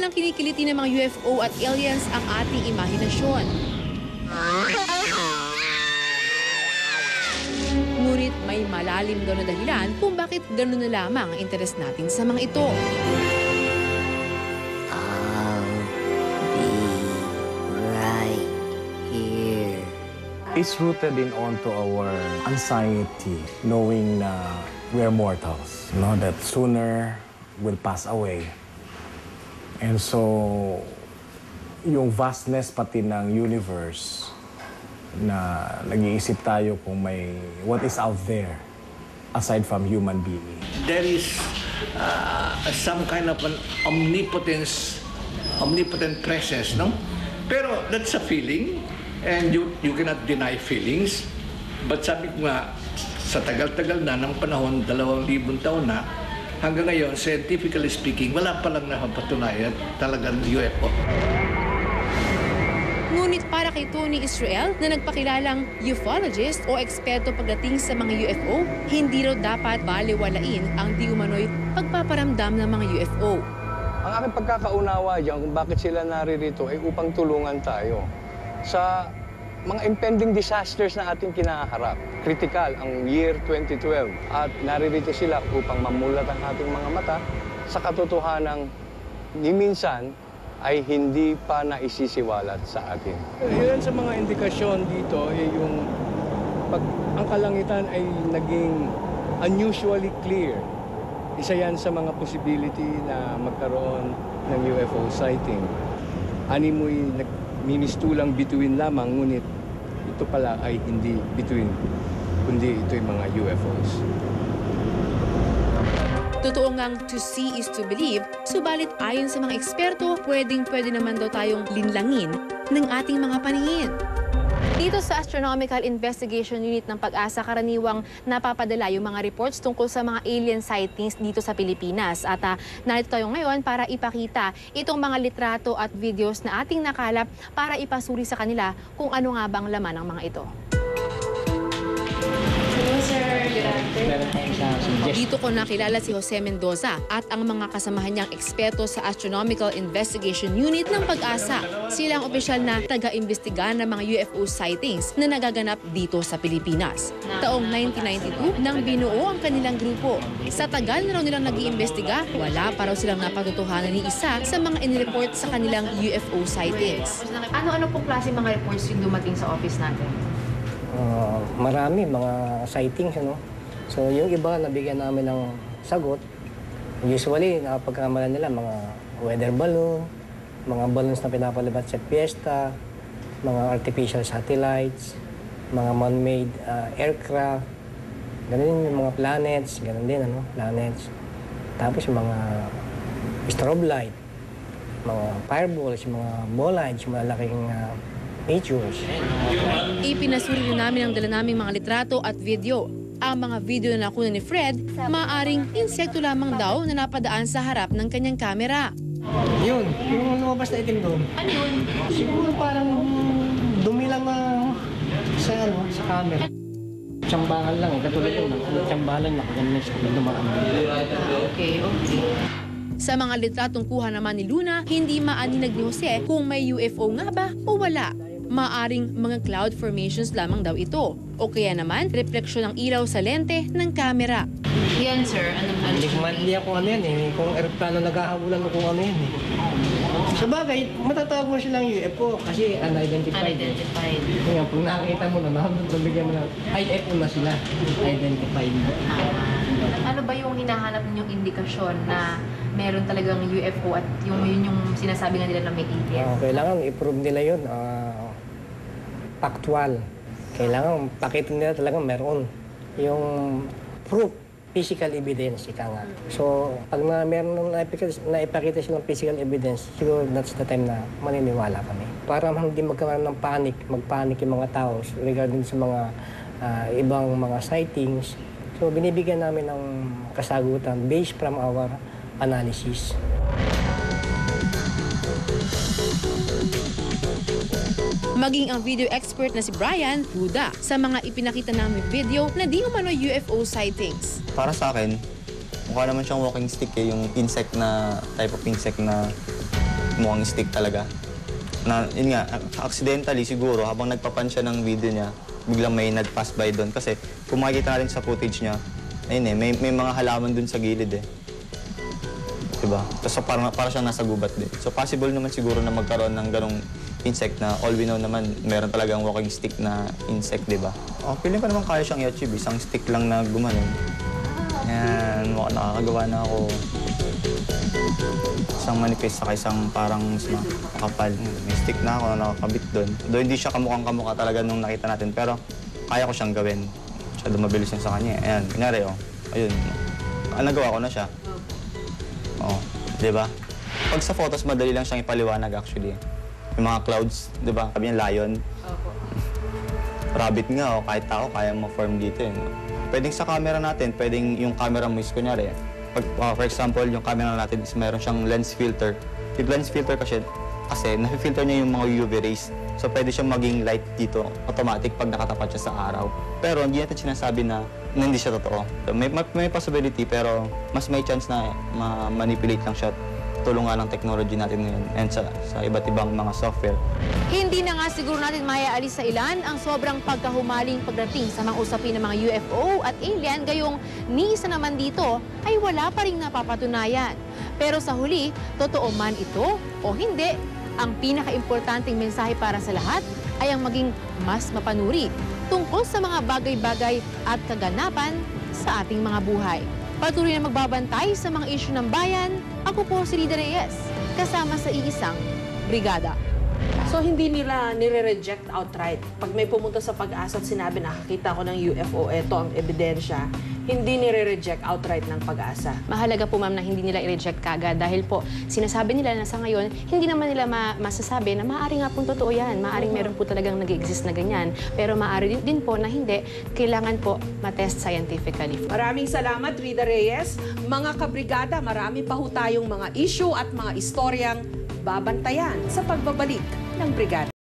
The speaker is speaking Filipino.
Walang kinikiliti ng mga UFO at aliens ang ating imahinasyon. Ngunit may malalim daw na dahilan kung bakit gano'n na lamang ang interes natin sa mga ito. I'll be right here. It's rooted in onto our anxiety, knowing na we're mortals, that sooner we'll pass away. And so, yung vastness pati ng universe, na nag-iisip tayo kung may what is out there aside from human being. There is some kind of an omnipotent presence, no? Pero that's a feeling, and you cannot deny feelings. But sabi ko nga, sa tagal-tagal na ng panahon, 2,000 taon na, hanggang ngayon, scientifically speaking, wala pa lang napatunayan talagang UFO. Ngunit para kay Tony Israel na nagpakilalang ufologist o eksperto pagdating sa mga UFO, hindi raw dapat baliwalain ang di umano'y pagpaparamdam ng mga UFO. Ang aking pagkakaunawa dyan kung bakit sila naririto ay upang tulungan tayo sa mga impending disasters na ating kinaharap. Critical ang year 2012 at naririto sila upang mamulat ang ating mga mata sa katotohanang ni minsan ay hindi pa naisisiwalat sa atin. Ilan sa mga indikasyon dito ay yung pag ang kalangitan ay naging unusually clear. Isa yan sa mga possibility na magkaroon ng UFO sighting. Animoy nagmimistulang bituin lamang, ngunit ito pala ay hindi bituin, kundi ito'y mga UFOs. Totoo ngang to see is to believe, subalit ayon sa mga eksperto, pwede naman daw tayong linlangin ng ating mga paningin. Dito sa Astronomical Investigation Unit ng Pag-asa, karaniwang napapadala yung mga reports tungkol sa mga alien sightings dito sa Pilipinas. At narito tayo ngayon para ipakita itong mga litrato at videos na ating nakalap para ipasuri sa kanila kung ano nga bang laman ng mga ito. Dito ko nakilala si Jose Mendoza at ang mga kasamahan niyang eksperto sa Astronomical Investigation Unit ng Pag-asa. Sila ang opisyal na taga-imbestiga ng mga UFO sightings na nagaganap dito sa Pilipinas. Taong 1992 nang binuo ang kanilang grupo. Sa tagal na raw nilang nag-iimbestiga, wala pa raw silang napatotohanan ni isa sa mga inireport sa kanilang UFO sightings. Ano-ano pong klase mga reports yung dumating sa office natin? Marami mga sightings, So yung iba nabigyan namin ng sagot. Usually napagkamalan nila mga weather balloon, mga balloons na pinapalabas sa piyesta, mga artificial satellites, mga man-made aircraft, ganun yung mga planets, ganun din planets. Tapos yung mga strobe light, mga fireballs, yung mga bolides, yung malaking meteors. Ipinasuri rin namin ang dala naming mga litrato at video. Ang mga video na nakuha ni Fred, maaaring insekto lamang daw na napadaan sa harap ng kanyang kamera. Yun, yung lumabas na itim doon. Ano yun? Siguro parang dumi lang sa camera. Tsambahan lang, katulad yun. Tsambahan lang, ganun sa dumaan. Okay. Sa mga litratong kuha naman ni Luna, hindi maaninag ni Jose kung may UFO nga ba o wala. Maaring mga cloud formations lamang daw ito. O kaya naman, refleksyon ng ilaw sa lente ng kamera. Yan, sir. Anong Hindi ko maintindihan kung ano yan kung aeroplano naghahabulan o kung ano yan Sa bagay, matatawag mo silang UFO kasi unidentified. Unidentified. Kaya pag nakakita mo nabigyan mo ng UFO na sila, identified. Ano ba yung hinahanap ninyong indikasyon na meron talagang UFO at yun yung sinasabi nga nila na may alien? Kailangan i-prove nila yun. Factual. Kailangan pakita nila talagang meron. Yung proof, physical evidence, ika nga. So, pag meron naipakita silang physical evidence, siguro that's the time na maniniwala kami. Para hindi magkaroon ng magpanic yung mga tao regarding sa mga ibang mga sightings. So, binibigyan namin ng kasagutan based from our analysis. Maging ang video expert na si Brian, duda sa mga ipinakita namin video na di umano UFO sightings. Para sa akin, mukha naman siyang walking stick yung insect na type of insect na mukhang stick talaga. Na, yun nga, accidentally siguro, habang nagpapan siya ng video niya, biglang may nag-pass by doon. Kasi kung makikita natin sa footage niya, ayun may mga halaman doon sa gilid eh. Diba? Tapos para siyang nasa gubat din. So possible naman siguro na magkaroon ng ganong insect na all we know naman, meron talagang walking stick na insect, diba? Feeling ko naman kaya siyang i-achieve. Isang stick lang na gumanon. Yan, mukhang nakakagawa na ako. Isang manipis sa isang parang makapal. May stick na ako na nakakabit doon. Doon hindi siya kamukhang-kamukha talaga nung nakita natin, pero kaya ko siyang gawin. Siya dumabilis yun sa kanya. Ayan, kunyari, ayun. Nagawa ko na siya. Di ba? Pag sa photos, madali lang siyang ipaliwanag actually. Yung mga clouds, di ba? Sabi niya, lion. Rabbit nga, kahit tao, kaya ma-form dito. Pwedeng sa camera natin, pwedeng yung camera mo is kunyari. For example, yung camera natin is meron siyang lens filter. Yung lens filter kasi nafi-filter niya yung mga UV rays. So pwede siyang maging light dito, automatic pag nakatapat siya sa araw. Pero hindi natin sinasabi na hindi siya totoo. So, may possibility pero mas may chance na ma-manipulate lang siya tulungan ng technology natin ngayon and sa iba't ibang mga software. Hindi na nga siguro natin maiaalis sa ilan ang sobrang pagkahumaling pagdating sa mga usapin ng mga UFO at alien, gayong ni isa naman dito ay wala pa ring napapatunayan. Pero sa huli, totoo man ito o hindi, ang pinaka-importanting mensahe para sa lahat ay ang maging mas mapanuri tungkol sa mga bagay-bagay at kaganapan sa ating mga buhay. Patuloy na magbabantay sa mga isyu ng bayan, ako po si Rida Reyes, kasama sa iisang brigada. So hindi nila nire-reject outright. Pag may pumunta sa Pag-asa at sinabi na nakakita ko ng UFO, eto ang ebidensya, hindi nire-reject outright ng Pag-asa. Mahalaga po ma'am na hindi nila i-reject kagad dahil po sinasabi nila na sa ngayon, hindi naman nila masasabi na maaari nga pong totoo yan. Maaring meron po talagang nag-exist na ganyan. Pero maaari din po na hindi, kailangan po matest scientifically. Maraming salamat, Rida Reyes. Mga kabrigada, marami pa ho tayong mga issue at mga istoryang babantayan sa pagbabalik ng brigada.